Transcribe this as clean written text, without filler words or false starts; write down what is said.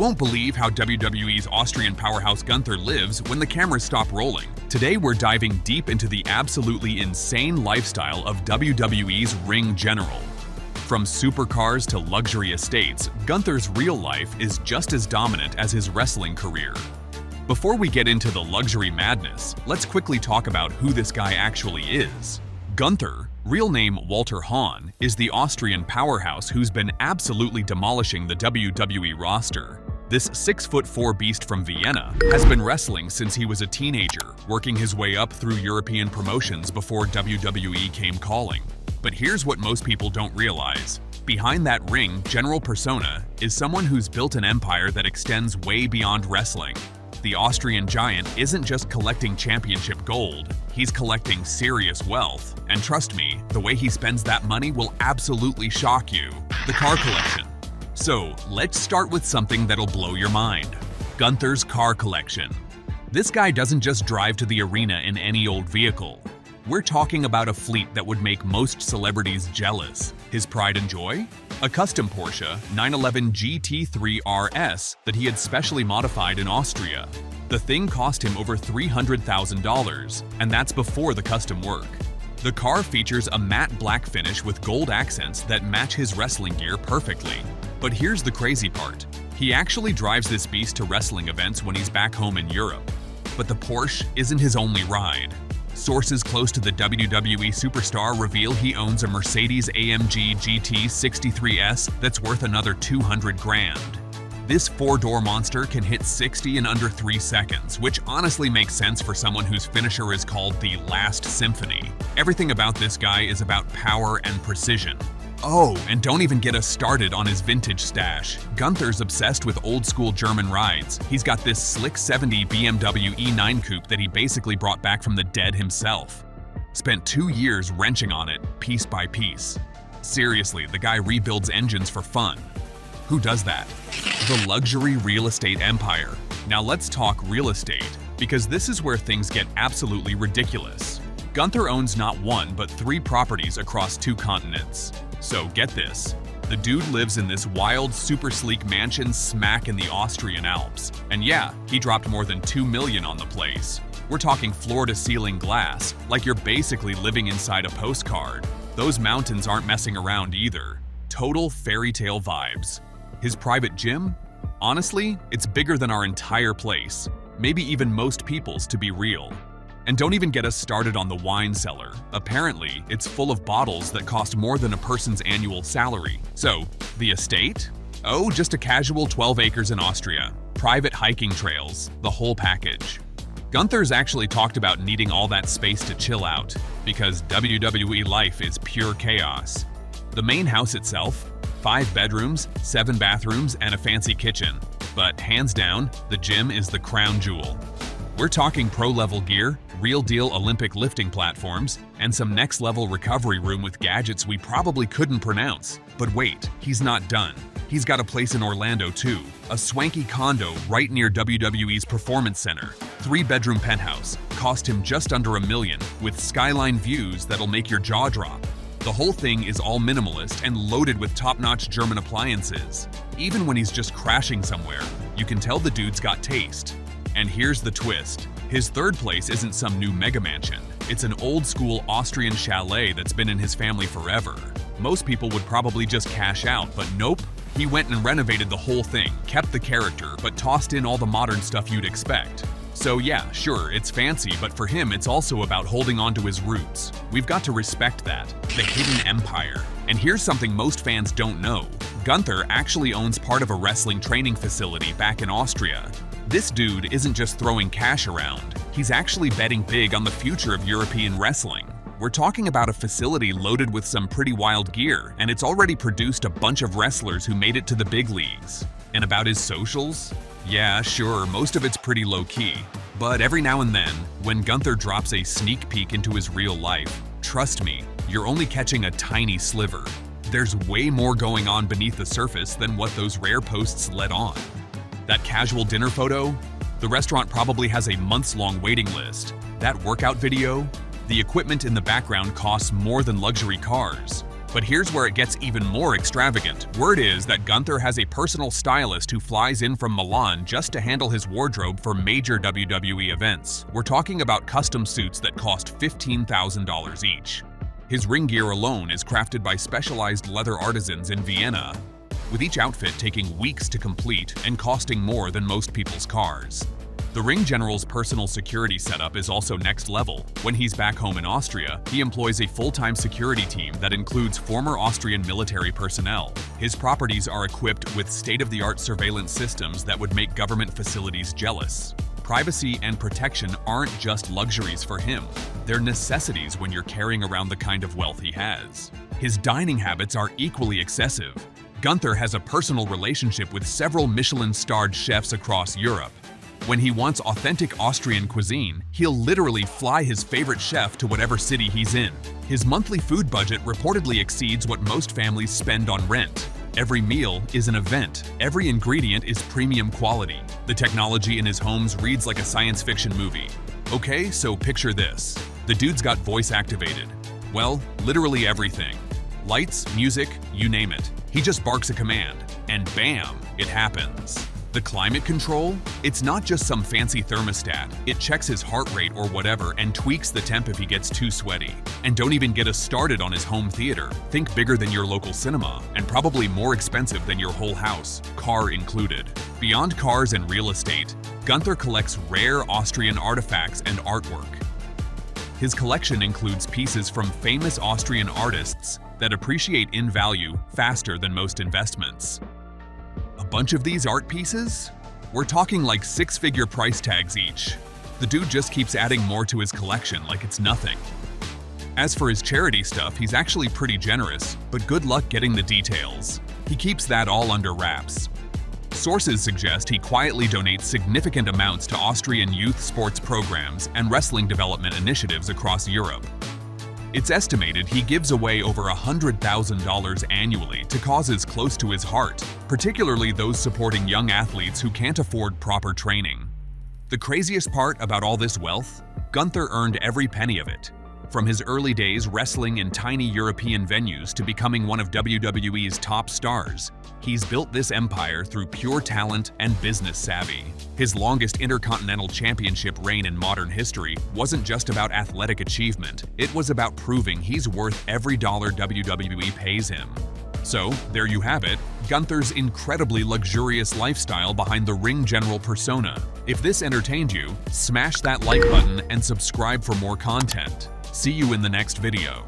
won't believe how WWE's Austrian powerhouse Gunther lives when the cameras stop rolling. Today we're diving deep into the absolutely insane lifestyle of WWE's ring general. From supercars to luxury estates, Gunther's real life is just as dominant as his wrestling career. Before we get into the luxury madness, let's quickly talk about who this guy actually is. Gunther, real name Walter Hahn, is the Austrian powerhouse who's been absolutely demolishing the WWE roster. This 6'4" beast from Vienna has been wrestling since he was a teenager, working his way up through European promotions before WWE came calling. But here's what most people don't realize. Behind that ring general persona is someone who's built an empire that extends way beyond wrestling. The Austrian giant isn't just collecting championship gold, he's collecting serious wealth. And trust me, the way he spends that money will absolutely shock you. The car collection. So, let's start with something that'll blow your mind. Gunther's car collection. This guy doesn't just drive to the arena in any old vehicle. We're talking about a fleet that would make most celebrities jealous. His pride and joy? A custom Porsche 911 GT3 RS that he had specially modified in Austria. The thing cost him over $300,000, and that's before the custom work. The car features a matte black finish with gold accents that match his wrestling gear perfectly. But here's the crazy part. He actually drives this beast to wrestling events when he's back home in Europe. But the Porsche isn't his only ride. Sources close to the WWE superstar reveal he owns a Mercedes-AMG GT3 RS that's worth another $200 grand. This four-door monster can hit 60 in under 3 seconds, which honestly makes sense for someone whose finisher is called the Last Symphony. Everything about this guy is about power and precision. Oh, and don't even get us started on his vintage stash. Gunther's obsessed with old-school German rides. He's got this slick 70 BMW E9 coupe that he basically brought back from the dead himself. Spent 2 years wrenching on it, piece by piece. Seriously, the guy rebuilds engines for fun. Who does that? The luxury real estate empire. Now let's talk real estate, because this is where things get absolutely ridiculous. Gunther owns not 1 but 3 properties across 2 continents. So get this, the dude lives in this wild, super sleek mansion smack in the Austrian Alps. And yeah, he dropped more than $2 million on the place. We're talking floor-to-ceiling glass, like you're basically living inside a postcard. Those mountains aren't messing around either. Total fairy tale vibes. His private gym? Honestly, it's bigger than our entire place. Maybe even most people's, to be real. And don't even get us started on the wine cellar. Apparently, it's full of bottles that cost more than a person's annual salary. So, the estate? Oh, just a casual 12 acres in Austria. Private hiking trails, the whole package. Gunther's actually talked about needing all that space to chill out, because WWE life is pure chaos. The main house itself? 5 bedrooms, 7 bathrooms, and a fancy kitchen. But hands down, the gym is the crown jewel. We're talking pro-level gear, real-deal Olympic lifting platforms, and some next-level recovery room with gadgets we probably couldn't pronounce. But wait, he's not done. He's got a place in Orlando too, a swanky condo right near WWE's Performance Center. 3-bedroom penthouse, cost him just under $1 million, with skyline views that'll make your jaw drop. The whole thing is all minimalist and loaded with top-notch German appliances. Even when he's just crashing somewhere, you can tell the dude's got taste. And here's the twist. His third place isn't some new mega mansion. It's an old-school Austrian chalet that's been in his family forever. Most people would probably just cash out, but nope. He went and renovated the whole thing, kept the character, but tossed in all the modern stuff you'd expect. So yeah, sure, it's fancy, but for him it's also about holding on to his roots. We've got to respect that. The hidden empire. And here's something most fans don't know. Gunther actually owns part of a wrestling training facility back in Austria. This dude isn't just throwing cash around. He's actually betting big on the future of European wrestling. We're talking about a facility loaded with some pretty wild gear, and it's already produced a bunch of wrestlers who made it to the big leagues. And about his socials? Yeah, sure, most of it's pretty low-key. But every now and then, when Gunther drops a sneak peek into his real life, trust me, you're only catching a tiny sliver. There's way more going on beneath the surface than what those rare posts let on. That casual dinner photo? The restaurant probably has a months-long waiting list. That workout video? The equipment in the background costs more than luxury cars. But here's where it gets even more extravagant. Word is that Gunther has a personal stylist who flies in from Milan just to handle his wardrobe for major WWE events. We're talking about custom suits that cost $15,000 each. His ring gear alone is crafted by specialized leather artisans in Vienna, with each outfit taking weeks to complete and costing more than most people's cars. The ring general's personal security setup is also next level. When he's back home in Austria, he employs a full-time security team that includes former Austrian military personnel. His properties are equipped with state-of-the-art surveillance systems that would make government facilities jealous. Privacy and protection aren't just luxuries for him, they're necessities when you're carrying around the kind of wealth he has. His dining habits are equally excessive. Gunther has a personal relationship with several Michelin-starred chefs across Europe. When he wants authentic Austrian cuisine, he'll literally fly his favorite chef to whatever city he's in. His monthly food budget reportedly exceeds what most families spend on rent. Every meal is an event. Every ingredient is premium quality. The technology in his homes reads like a science fiction movie. Okay, so picture this. The dude's got voice activated. Well, literally everything. Lights, music, you name it. He just barks a command, and bam, it happens. The climate control? It's not just some fancy thermostat. It checks his heart rate or whatever and tweaks the temp if he gets too sweaty. And don't even get us started on his home theater. Think bigger than your local cinema, and probably more expensive than your whole house, car included. Beyond cars and real estate, Gunther collects rare Austrian artifacts and artwork. His collection includes pieces from famous Austrian artists that appreciate in value faster than most investments. A bunch of these art pieces? We're talking like six-figure price tags each. The dude just keeps adding more to his collection like it's nothing. As for his charity stuff, he's actually pretty generous, but good luck getting the details. He keeps that all under wraps. Sources suggest he quietly donates significant amounts to Austrian youth sports programs and wrestling development initiatives across Europe. It's estimated he gives away over $100,000 annually to causes close to his heart, particularly those supporting young athletes who can't afford proper training. The craziest part about all this wealth? Gunther earned every penny of it. From his early days wrestling in tiny European venues to becoming one of WWE's top stars, he's built this empire through pure talent and business savvy. His longest Intercontinental Championship reign in modern history wasn't just about athletic achievement, it was about proving he's worth every dollar WWE pays him. So, there you have it, Gunther's incredibly luxurious lifestyle behind the ring general persona. If this entertained you, smash that like button and subscribe for more content. See you in the next video.